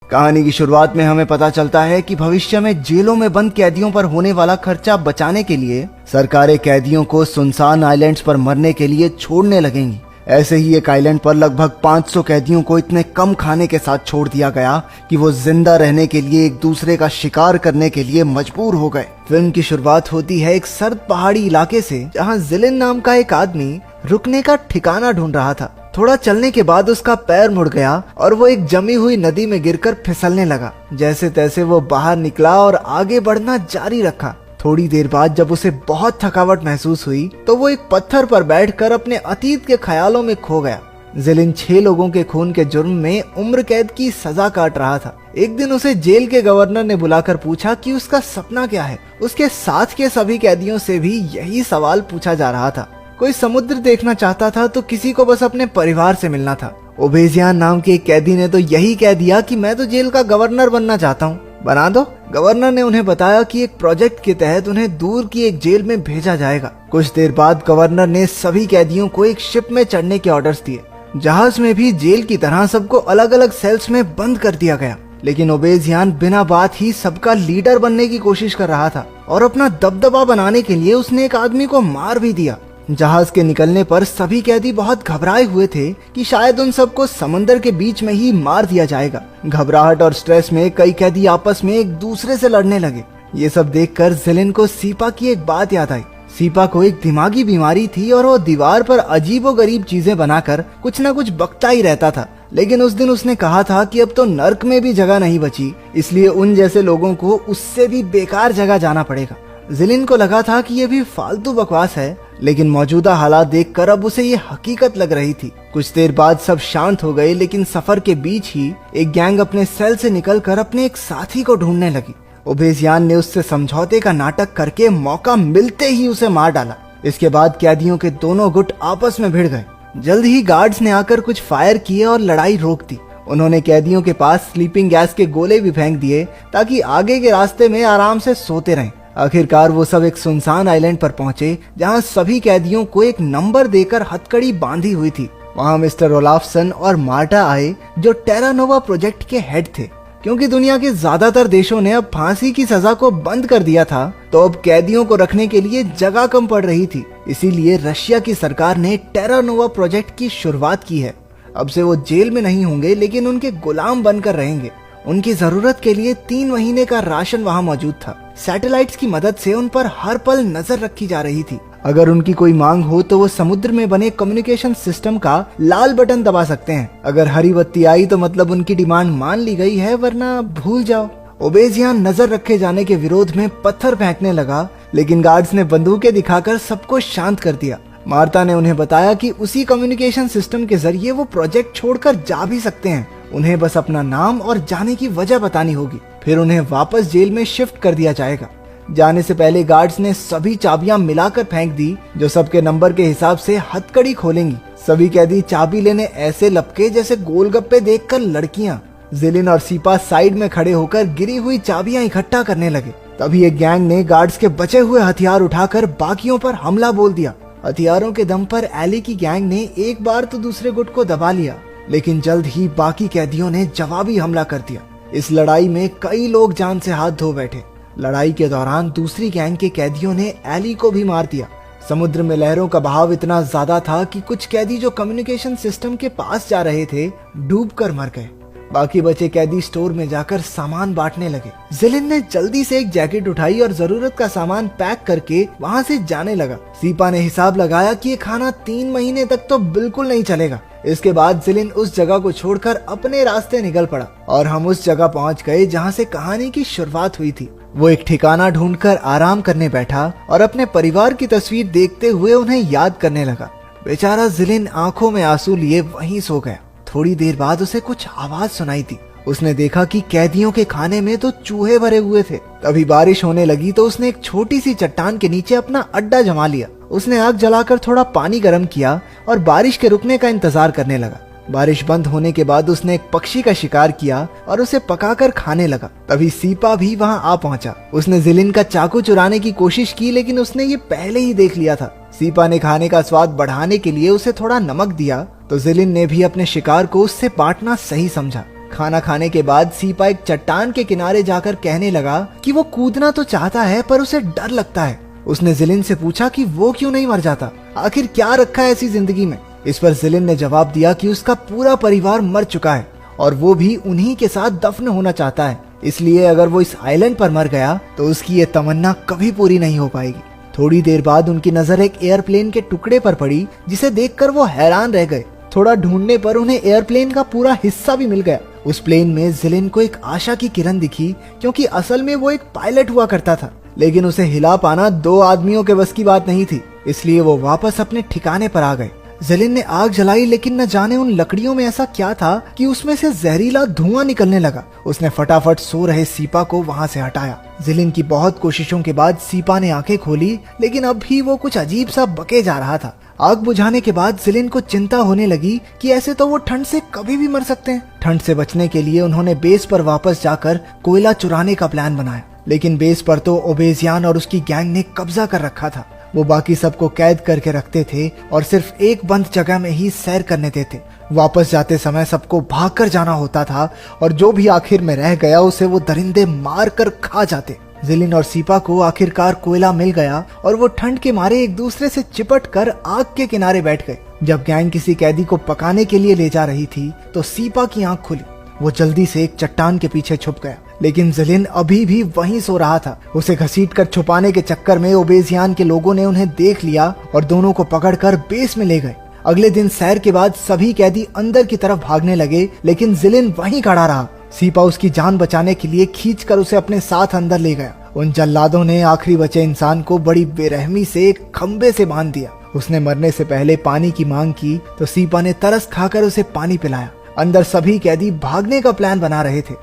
कहानी की शुरुआत में हमें पता चलता है कि भविष्य में जेलों में बंद कैदियों पर होने वाला खर्चा बचाने के लिए सरकारें कैदियों को सुनसान आइलैंड्स पर मरने के लिए छोड़ने लगेंगी। ऐसे ही एक आइलैंड पर लगभग 500 कैदियों को इतने कम खाने के साथ छोड़ दिया गया कि वो जिंदा रहने के लिए एक दूसरे का शिकार करने के लिए मजबूर हो गए। फिल्म की शुरुआत होती है एक सर्द पहाड़ी इलाके से, जहाँ जिलिन नाम का एक आदमी रुकने का ठिकाना ढूंढ रहा था। थोड़ा चलने के बाद उसका पैर मुड़ गया और वो एक जमी हुई नदी में गिरकर फिसलने लगा। जैसे तैसे वो बाहर निकला और आगे बढ़ना जारी रखा। थोड़ी देर बाद जब उसे बहुत थकावट महसूस हुई तो वो एक पत्थर पर बैठकर अपने अतीत के ख्यालों में खो गया। जिलिन 6 लोगों के खून के जुर्म में उम्र कैद की सजा काट रहा था। एक दिन उसे जेल के गवर्नर ने बुलाकर पूछा कि उसका सपना क्या है। उसके साथ के सभी कैदियों से भी यही सवाल पूछा जा रहा था। कोई समुद्र देखना चाहता था तो किसी को बस अपने परिवार से मिलना था। ओबेजियान नाम के एक कैदी ने तो यही कह दिया कि मैं तो जेल का गवर्नर बनना चाहता हूँ, बना दो। गवर्नर ने उन्हें बताया कि एक प्रोजेक्ट के तहत उन्हें दूर की एक जेल में भेजा जाएगा। कुछ देर बाद गवर्नर ने सभी कैदियों को एक शिप में चढ़ने के ऑर्डर्स दिए। जहाज में भी जेल की तरह सबको अलग अलग सेल्स में बंद कर दिया गया। लेकिन ओबेजियान बिना बात ही सबका लीडर बनने की कोशिश कर रहा था और अपना दबदबा बनाने के लिए उसने एक आदमी को मार भी दिया। जहाज के निकलने पर सभी कैदी बहुत घबराए हुए थे कि शायद उन सबको समंदर के बीच में ही मार दिया जाएगा। घबराहट और स्ट्रेस में कई कैदी आपस में एक दूसरे से लड़ने लगे। ये सब देखकर जिलिन को सीपा की एक बात याद आई। सीपा को एक दिमागी बीमारी थी और वो दीवार पर अजीबोगरीब चीजें बनाकर कुछ न कुछ बकता ही रहता था। लेकिन उस दिन उसने कहा था कि अब तो नर्क में भी जगह नहीं बची, इसलिए उन जैसे लोगों को उससे भी बेकार जगह जाना पड़ेगा। जिलिन को लगा था कि ये भी फालतू बकवास है, लेकिन मौजूदा हालात देखकर अब उसे ये हकीकत लग रही थी। कुछ देर बाद सब शांत हो गए, लेकिन सफर के बीच ही एक गैंग अपने सेल से निकलकर अपने एक साथी को ढूंढने लगी। ओबेजियान ने उससे समझौते का नाटक करके मौका मिलते ही उसे मार डाला। इसके बाद कैदियों के दोनों गुट आपस में भिड़ गए। जल्द ही गार्ड्स ने आकर कुछ फायर किए और लड़ाई रोक दी। उन्होंने कैदियों के पास स्लीपिंग गैस के गोले भी फेंक दिए ताकि आगे के रास्ते में आराम से सोते रहें। आखिरकार वो सब एक सुनसान आइलैंड पर पहुंचे, जहां सभी कैदियों को एक नंबर देकर हथकड़ी बांधी हुई थी। वहां मिस्टर ओलाफसन और मार्टा आए, जो टेरानोवा प्रोजेक्ट के हेड थे। क्योंकि दुनिया के ज्यादातर देशों ने अब फांसी की सजा को बंद कर दिया था, तो अब कैदियों को रखने के लिए जगह कम पड़ रही थी। इसीलिए रशिया की सरकार ने टेरानोवा प्रोजेक्ट की शुरुआत की है। अब से वो जेल में नहीं होंगे, लेकिन उनके गुलाम बनकर रहेंगे। उनकी जरूरत के लिए 3 महीने का राशन वहाँ मौजूद था। सैटेलाइट्स की मदद से उन पर हर पल नजर रखी जा रही थी। अगर उनकी कोई मांग हो तो वो समुद्र में बने कम्युनिकेशन सिस्टम का लाल बटन दबा सकते हैं। अगर हरी बत्ती आई तो मतलब उनकी डिमांड मान ली गई है, वरना भूल जाओ। ओबेजियान नजर रखे जाने के विरोध में पत्थर फेंकने लगा, लेकिन गार्ड्स ने बंदूकें दिखाकर सबको शांत कर दिया। मार्ता ने उन्हें बताया कि उसी कम्युनिकेशन सिस्टम के जरिए वो प्रोजेक्ट छोड़कर जा भी सकते हैं। उन्हें बस अपना नाम और जाने की वजह बतानी होगी, फिर उन्हें वापस जेल में शिफ्ट कर दिया जाएगा। जाने से पहले गार्ड्स ने सभी चाबियां मिलाकर फेंक दी, जो सबके नंबर के हिसाब से हथकड़ी खोलेंगी। सभी कैदी चाबी लेने ऐसे लपके जैसे गोलगप्पे देखकर लड़कियां। जिलिन और सीपा साइड में खड़े होकर गिरी हुई चाबियां इकट्ठा करने लगे। तभी एक गैंग ने गार्ड्स के बचे हुए हथियार उठाकर बाकियों पर हमला बोल दिया। हथियारों के दम पर एली की गैंग ने एक बार तो दूसरे गुट को दबा लिया, लेकिन जल्द ही बाकी कैदियों ने जवाबी हमला कर दिया। इस लड़ाई में कई लोग जान से हाथ धो बैठे। लड़ाई के दौरान दूसरी गैंग के कैदियों ने एली को भी मार दिया। समुद्र में लहरों का बहाव इतना ज्यादा था कि कुछ कैदी जो कम्युनिकेशन सिस्टम के पास जा रहे थे, डूबकर मर गए। बाकी बचे कैदी स्टोर में जाकर सामान बांटने लगे। जिलिन ने जल्दी से एक जैकेट उठाई और जरूरत का सामान पैक करके वहाँ से जाने लगा। सीपा ने हिसाब लगाया कि ये खाना 3 महीने तक तो बिल्कुल नहीं चलेगा। इसके बाद जिलिन उस जगह को छोड़कर अपने रास्ते निकल पड़ा और हम उस जगह पहुंच गए जहां से कहानी की शुरुआत हुई थी। वो एक ठिकाना ढूंढकर आराम करने बैठा और अपने परिवार की तस्वीर देखते हुए उन्हें याद करने लगा। बेचारा जिलिन आंखों में आंसू लिए वहीं सो गया। थोड़ी देर बाद उसे कुछ आवाज सुनाई दी। उसने देखा कि कैदियों के खाने में तो चूहे भरे हुए थे। तभी बारिश होने लगी तो उसने एक छोटी सी चट्टान के नीचे अपना अड्डा जमा लिया। उसने आग जलाकर थोड़ा पानी गर्म किया और बारिश के रुकने का इंतजार करने लगा। बारिश बंद होने के बाद उसने एक पक्षी का शिकार किया और उसे पकाकर खाने लगा। तभी सीपा भी वहां आ पहुंचा। उसने जिलिन का चाकू चुराने की कोशिश की, लेकिन उसने ये पहले ही देख लिया था। सीपा ने खाने का स्वाद बढ़ाने के लिए उसे थोड़ा नमक दिया, तो जिलिन ने भी अपने शिकार को उससे बांटना सही समझा। खाना खाने के बाद सीपा एक चट्टान के किनारे जाकर कहने लगा कि वो कूदना तो चाहता है पर उसे डर लगता है। उसने जिलिन से पूछा कि वो क्यों नहीं मर जाता, आखिर क्या रखा है ऐसी जिंदगी में। इस पर जिलिन ने जवाब दिया कि उसका पूरा परिवार मर चुका है और वो भी उन्हीं के साथ दफन होना चाहता है, इसलिए अगर वो इस आइलैंड पर मर गया तो उसकी ये तमन्ना कभी पूरी नहीं हो पाएगी। थोड़ी देर बाद उनकी नजर एक एयरप्लेन के टुकड़े पर पड़ी, जिसे देखकर वो हैरान रह गए। थोड़ा ढूंढने पर उन्हें एयरप्लेन का पूरा हिस्सा भी मिल गया। उस प्लेन में जिलिन को एक आशा की किरण दिखी, क्योंकि असल में वो एक पायलट हुआ करता था, लेकिन उसे हिला पाना 2 आदमियों के बस की बात नहीं थी, इसलिए वो वापस अपने ठिकाने पर आ गए। जिलिन ने आग जलाई, लेकिन न जाने उन लकड़ियों में ऐसा क्या था कि उसमें से जहरीला धुआं निकलने लगा। उसने फटाफट सो रहे सीपा को वहां से हटाया। जिलिन की बहुत कोशिशों के बाद सीपा ने आंखें खोली, लेकिन अब भी वो कुछ अजीब सा बके जा रहा था। आग बुझाने के बाद जिलिन को चिंता होने लगी कि ऐसे तो वो ठंड से कभी भी मर सकते हैं। ठंड से बचने के लिए उन्होंने बेस पर वापस जाकर कोयला चुराने का प्लान बनाया, लेकिन बेस पर तो ओबेजियान और उसकी गैंग ने कब्जा कर रखा था। वो बाकी सबको कैद करके रखते थे और सिर्फ एक बंद जगह में ही सैर करने देते। वापस जाते समय सबको भागकर जाना होता था और जो भी आखिर में रह गया उसे वो दरिंदे मार कर खा जाते। जिलिन और सीपा को आखिरकार कोयला मिल गया और वो ठंड के मारे एक दूसरे से चिपट कर आग के किनारे बैठ गए। जब गैंग किसी कैदी को पकाने के लिए ले जा रही थी तो सीपा की आंख खुली। वो जल्दी से एक चट्टान के पीछे छुप गया, लेकिन जिलिन अभी भी वहीं सो रहा था। उसे घसीटकर छुपाने के चक्कर में ओबेजियान के लोगों ने उन्हें देख लिया और दोनों को पकड़कर बेस में ले गए। अगले दिन सैर के बाद सभी कैदी अंदर की तरफ भागने लगे, लेकिन जिलिन वहीं खड़ा रहा। सीपा उसकी जान बचाने के लिए खींचकर उसे अपने साथ अंदर ले गया। उन जल्लादों ने आखिरी बचे इंसान को बड़ी बेरहमी से एक खंबे से बांध दिया। उसने मरने से पहले पानी की मांग की तो सीपा ने तरस खाकर उसे पानी पिलाया। अंदर सभी कैदी भागने का प्लान बना रहे थे।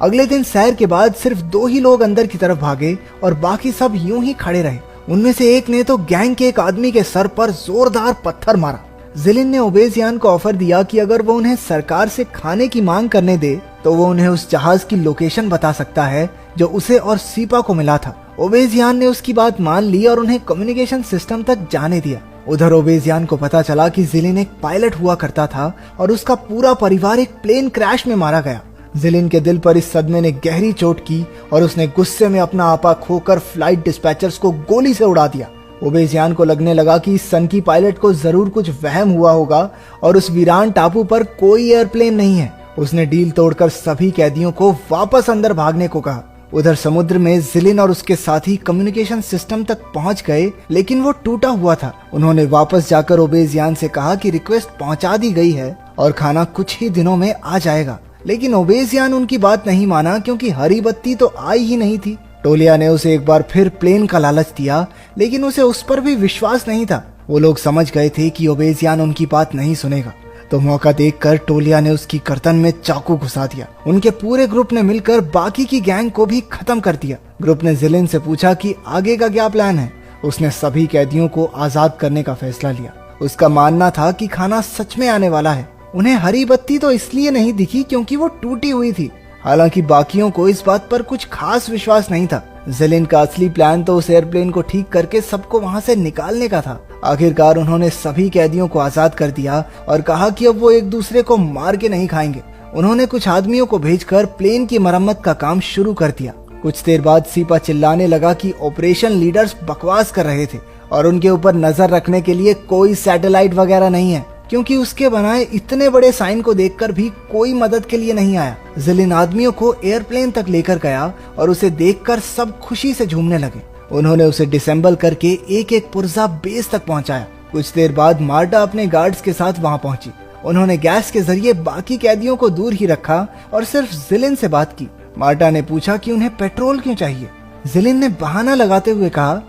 अगले दिन सैर के बाद सिर्फ 2 ही लोग अंदर की तरफ भागे और बाकी सब यूं ही खड़े रहे। उनमें से एक ने तो गैंग के एक आदमी के सर पर जोरदार पत्थर मारा। जिलिन ने ओबेजियान को ऑफर दिया कि अगर वो उन्हें सरकार से खाने की मांग करने दे तो वो उन्हें उस जहाज की लोकेशन बता सकता है जो उसे और सीपा को मिला था। ओबेजियान ने उसकी बात मान ली और उन्हें कम्युनिकेशन सिस्टम तक जाने दिया। उधर ओबेजियान को पता चला कि जिलिन एक पायलट हुआ करता था और उसका पूरा परिवार एक प्लेन क्रैश में मारा गया। जिलिन के दिल पर इस सदमे ने गहरी चोट की और उसने गुस्से में अपना आपा खोकर फ्लाइट डिस्पैचर्स को गोली से उड़ा दिया। ओबेजियान को लगने लगा कि इस सनकी पायलट को जरूर कुछ वहम हुआ होगा और उस वीरान टापू पर कोई एयरप्लेन नहीं है। उसने डील तोड़कर सभी कैदियों को वापस अंदर भागने को कहा। उधर समुद्र में जिलिन और उसके साथी कम्युनिकेशन सिस्टम तक पहुंच गए, लेकिन वो टूटा हुआ था। उन्होंने वापस जाकर ओबेजियान से कहा कि रिक्वेस्ट पहुंचा दी गई है और खाना कुछ ही दिनों में आ जाएगा, लेकिन ओबेजियान उनकी बात नहीं माना क्योंकि हरी बत्ती तो आई ही नहीं थी। टोलिया ने उसे एक बार फिर प्लेन का लालच दिया, लेकिन उसे उस पर भी विश्वास नहीं था। वो लोग समझ गए थे कि ओबेजियान उनकी बात नहीं सुनेगा, तो मौका देखकर टोलिया ने उसकी गर्दन में चाकू घुसा दिया। उनके पूरे ग्रुप ने मिलकर बाकी की गैंग को भी खत्म कर दिया। ग्रुप ने जिलिन से पूछा कि आगे का क्या प्लान है। उसने सभी कैदियों को आजाद करने का फैसला लिया। उसका मानना था कि खाना सच में आने वाला है। उन्हें हरी बत्ती तो इसलिए नहीं दिखी क्योंकि वो टूटी हुई थी। हालांकि बाकियों को इस बात पर कुछ खास विश्वास नहीं था। जिलिन का असली प्लान तो उस एयरप्लेन को ठीक करके सबको वहां से निकालने का था। आखिरकार उन्होंने सभी कैदियों को आजाद कर दिया और कहा कि अब वो एक दूसरे को मार के नहीं खाएंगे। उन्होंने कुछ आदमियों को भेजकर प्लेन की मरम्मत का काम शुरू कर दिया। कुछ देर बाद सीपा चिल्लाने लगा कि ऑपरेशन लीडर्स बकवास कर रहे थे और उनके ऊपर नजर रखने के लिए कोई सैटेलाइट वगैरह नहीं है, क्योंकि उसके बनाए इतने बड़े साइन को देखकर भी कोई मदद के लिए नहीं आया। जिलिन आदमियों को एयरप्लेन तक लेकर गया और उसे देखकर सब खुशी से झूमने लगे। उन्होंने उसे डिसेंबल करके एक एक पुर्जा बेस तक पहुंचाया। कुछ देर बाद मार्टा अपने गार्ड्स के साथ वहां पहुंची। उन्होंने गैस के जरिए बाकी कैदियों को दूर ही रखा और सिर्फ जिलिन से बात की। मार्टा ने पूछा कि उन्हें पेट्रोल क्यों चाहिए। जिलिन ने बहाना लगाते हुए कहा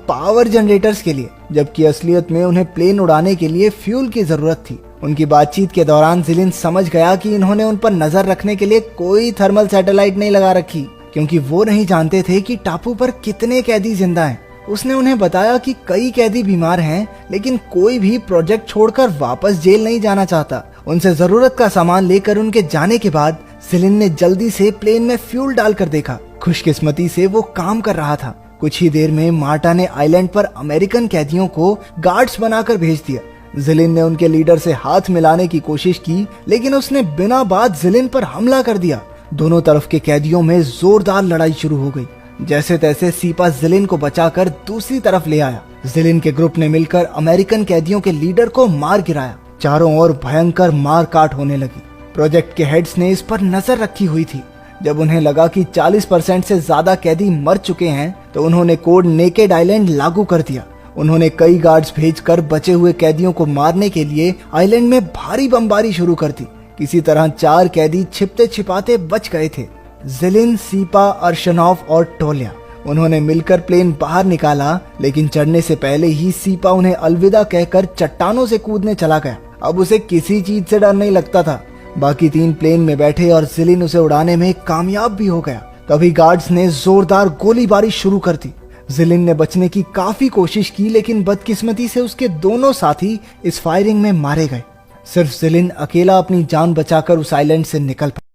पावर जनरेटर्स के लिए, जबकि असलियत में उन्हें प्लेन उड़ाने के लिए फ्यूल की जरूरत थी। उनकी बातचीत के दौरान जिलिन समझ गया कि इन्होंने उन पर नजर रखने के लिए कोई थर्मल सैटेलाइट नहीं लगा रखी, क्योंकि वो नहीं जानते थे कि टापू पर कितने कैदी जिंदा हैं। उसने उन्हें बताया कि कई कैदी बीमार हैं, लेकिन कोई भी प्रोजेक्ट छोड़कर वापस जेल नहीं जाना चाहता। उनसे जरूरत का सामान लेकर उनके जाने के बाद जिलिन ने जल्दी से प्लेन में फ्यूल डालकर देखा। खुशकिस्मती से वो काम कर रहा था। कुछ ही देर में मार्टा ने आइलैंड पर अमेरिकन कैदियों को गार्ड्स बनाकर भेज दिया। जिलिन ने उनके लीडर से हाथ मिलाने की कोशिश की, लेकिन उसने बिना बात जिलिन पर हमला कर दिया। दोनों तरफ के कैदियों में जोरदार लड़ाई शुरू हो गई। जैसे तैसे सीपा जिलिन को बचाकर दूसरी तरफ ले आया। जिलिन के ग्रुप ने मिलकर अमेरिकन कैदियों के लीडर को मार गिराया। चारों ओर भयंकर मार काट होने लगी। प्रोजेक्ट के हेड्स ने इस पर नजर रखी हुई थी। जब उन्हें लगा कि 40% से ज्यादा कैदी मर चुके हैं, तो उन्होंने कोड नेकेड आइलैंड लागू कर दिया। उन्होंने कई गार्ड्स भेजकर बचे हुए कैदियों को मारने के लिए आइलैंड में भारी बमबारी शुरू कर दी। किसी तरह 4 कैदी छिपते छिपाते बच गए थे, जिलिन, सीपा, अर्शनॉफ और टोल्या। उन्होंने मिलकर प्लेन बाहर निकाला, लेकिन चढ़ने से पहले ही सीपा उन्हें अलविदा कहकर चट्टानों से कूदने चला गया। अब उसे किसी चीज से डर नहीं लगता था। बाकी 3 प्लेन में बैठे और जिलिन उसे उड़ाने में कामयाब भी हो गया। तभी गार्ड्स ने जोरदार गोलीबारी शुरू कर दी। जिलिन ने बचने की काफी कोशिश की, लेकिन बदकिस्मती से उसके दोनों साथी इस फायरिंग में मारे गए। सिर्फ जिलिन अकेला अपनी जान बचाकर उस आइलैंड से निकल पाया।